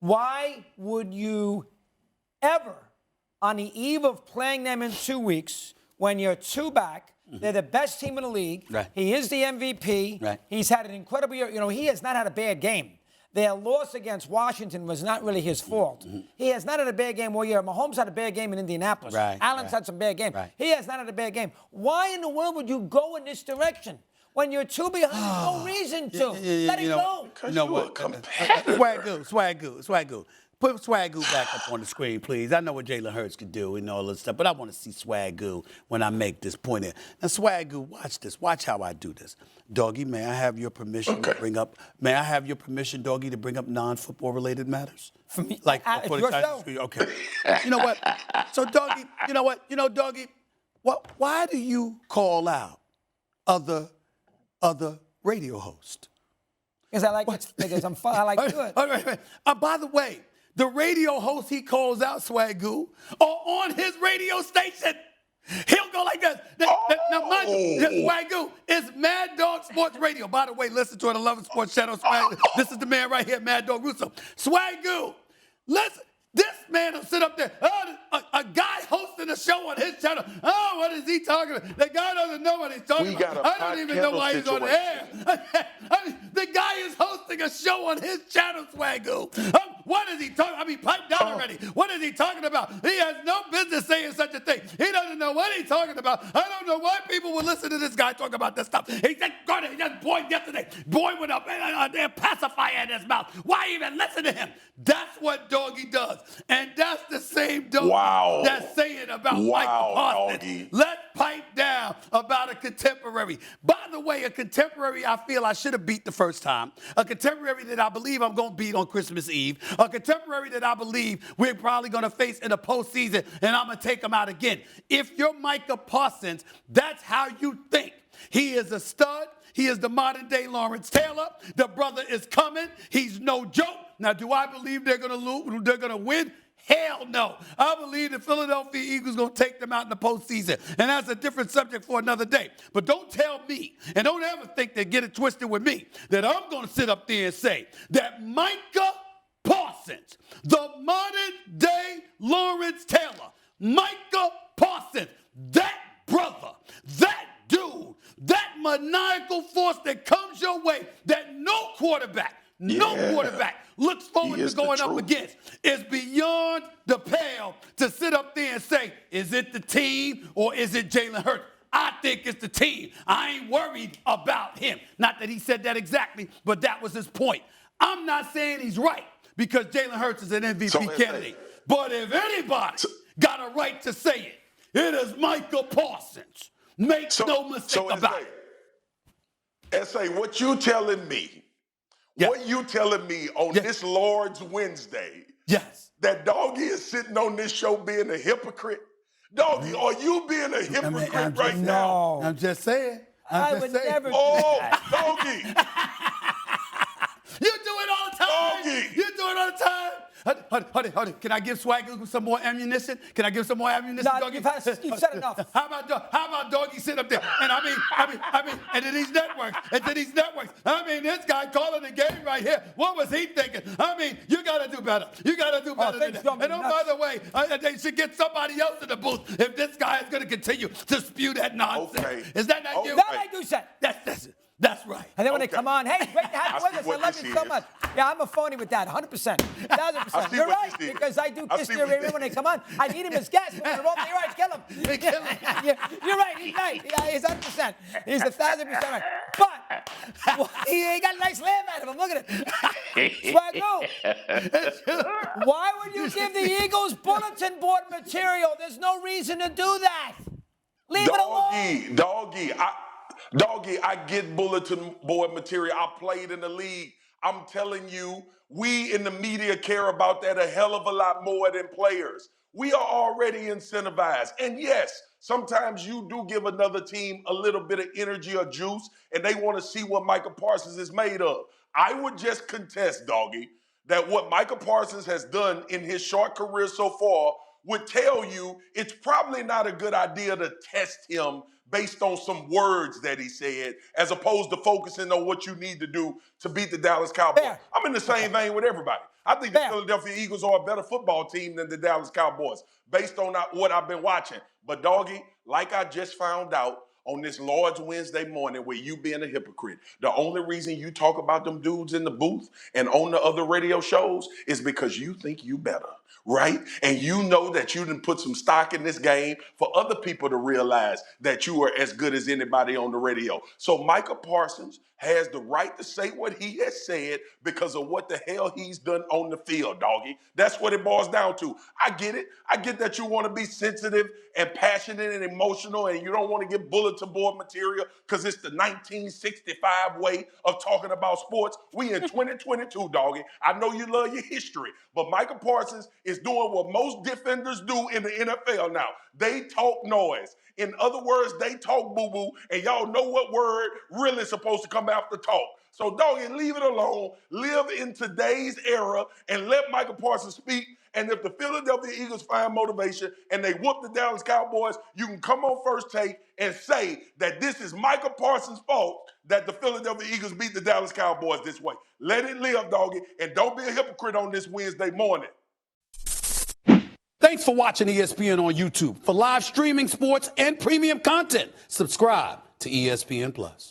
Why would you ever, on the eve of playing them in 2 weeks, when you're 2 back, they're the best team in the league. Right. He is the MVP. Right. He's had an incredible year. He has not had a bad game. Their loss against Washington was not really his fault. He has not had a bad game all year. Mahomes had a bad game in Indianapolis. Right, Allen's had some bad games. Right. He has not had a bad game. Why in the world would you go in this direction? When you're 2 behind, there's no reason to. Let it go. Because you're a competitor. Swagoo. Put Swagoo back up on the screen, please. I know what Jalen Hurts could do and all this stuff, but I want to see Swagoo when I make this point here. Now, Swagoo, watch this. Watch how I do this. Doggy, may I have your permission to bring up? May I have your permission, Doggy, to bring up non-football related matters? For me, like it's for your the show. screen. Okay. You know what? So, Doggy, you know what? Doggy, why do you call out other radio hosts? Because I like it. Because I'm fun. I like to do it. All right. By the way, the radio host he calls out, Swagoo, are on his radio station. He'll go like this. Now, mind you, Swagoo is Mad Dog Sports Radio. By the way, listen to it. I love it, Sports Channel. This is the man right here, Mad Dog Russo. Swagoo, listen. This man will sit up there. A guy hosting a show on his channel. Oh, what is he talking about? The guy doesn't know what he's talking about. I don't even know why he's on the air. The guy is hosting a show on his channel, Swagoo. What is he talking? Pipe down already. What is he talking about? He has no business saying such a thing. He doesn't know what he's talking about. I don't know why people would listen to this guy talk about this stuff. He said, Boy yesterday. Boy with a pacifier in his mouth. Why even listen to him? That's what Doggy does. And that's the same Doggy that's saying about Micah Parsons. Doggy. Let's pipe down about a contemporary. By the way, a contemporary I feel I should have beat the first time. A contemporary that I believe I'm going to beat on Christmas Eve. A contemporary that I believe we're probably going to face in the postseason, and I'm going to take him out again. If you're Micah Parsons, that's how you think. He is a stud. He is the modern-day Lawrence Taylor. The brother is coming. He's no joke. Now, do I believe they're going to lose? They're going to win? Hell no. I believe the Philadelphia Eagles going to take them out in the postseason. And that's a different subject for another day. But don't tell me, and don't ever think that get it twisted with me, that I'm going to sit up there and say that Micah Parsons, the modern-day Lawrence Taylor, Micah Parsons, that brother, that dude, that maniacal force that comes your way that no quarterback looks forward to going up against is beyond the pale to sit up there and say, is it the team or is it Jalen Hurts? I think it's the team. I ain't worried about him. Not that he said that exactly, but that was his point. I'm not saying he's right because Jalen Hurts is an MVP candidate. But if anybody got a right to say it, it is Micah Parsons. Make no mistake about it. S.A., what you telling me, what you telling me on this Lord's Wednesday, that Doggy is sitting on this show being a hypocrite? Doggy, are you being a hypocrite right now? I'm just saying. I would never do that. Doggy. You do it all the time. Doggy. You do it all the time. Hold it. Can I give Swagoo some more ammunition? Can I give some more ammunition, No, Doggy? you've said enough. How about Doggy sit up there? And and then these networks. This guy calling the game right here. What was he thinking? You got to do better. You got to do better than that. And by the way, they should get somebody else in the booth if this guy is going to continue to spew that nonsense. Okay. Is that not you? That I do say. That's right. And then when they come on, hey, great to have you with us. I love you so much. Yeah, I'm a phony with that, 100%. 1,000%. You're right, because I do kiss their ear when they come on. I need him as guest. When they're over, you're right, kill him. You're right, he's right. Yeah, he's 100%. He's 1,000% right. But he got a nice laugh out of him. Look at it. Swagoo. Why would you give the Eagles bulletin board material? There's no reason to do that. Leave it alone. Doggy, I get bulletin board material. I played in the league. I'm telling you, we in the media care about that a hell of a lot more than players. We are already incentivized. And yes, sometimes you do give another team a little bit of energy or juice, and they want to see what Micah Parsons is made of. I would just contest, Doggy, that what Micah Parsons has done in his short career so far would tell you it's probably not a good idea to test him based on some words that he said, as opposed to focusing on what you need to do to beat the Dallas Cowboys. Fair. I'm in the same vein with everybody. I think the Philadelphia Eagles are a better football team than the Dallas Cowboys, based on what I've been watching. But, Doggy, like I just found out on this Lord's Wednesday morning with you being a hypocrite, the only reason you talk about them dudes in the booth and on the other radio shows is because you think you better, right? And you know that you didn't put some stock in this game for other people to realize that you are as good as anybody on the radio. So Micah Parsons has the right to say what he has said because of what the hell he's done on the field, Doggy. That's what it boils down to. I get it. I get that you want to be sensitive and passionate and emotional and you don't want to get bulletin board material because it's the 1965 way of talking about sports. We in 2022, Doggy. I know you love your history, but Micah Parsons is doing what most defenders do in the NFL now. They talk noise. In other words, they talk boo-boo, and y'all know what word really is supposed to come after talk. So, Doggy, leave it alone. Live in today's era and let Micah Parsons speak. And if the Philadelphia Eagles find motivation and they whoop the Dallas Cowboys, you can come on First Take and say that this is Micah Parsons' fault that the Philadelphia Eagles beat the Dallas Cowboys this way. Let it live, Doggy, and don't be a hypocrite on this Wednesday morning. Thanks for watching ESPN on YouTube. For live streaming sports and premium content, subscribe to ESPN+.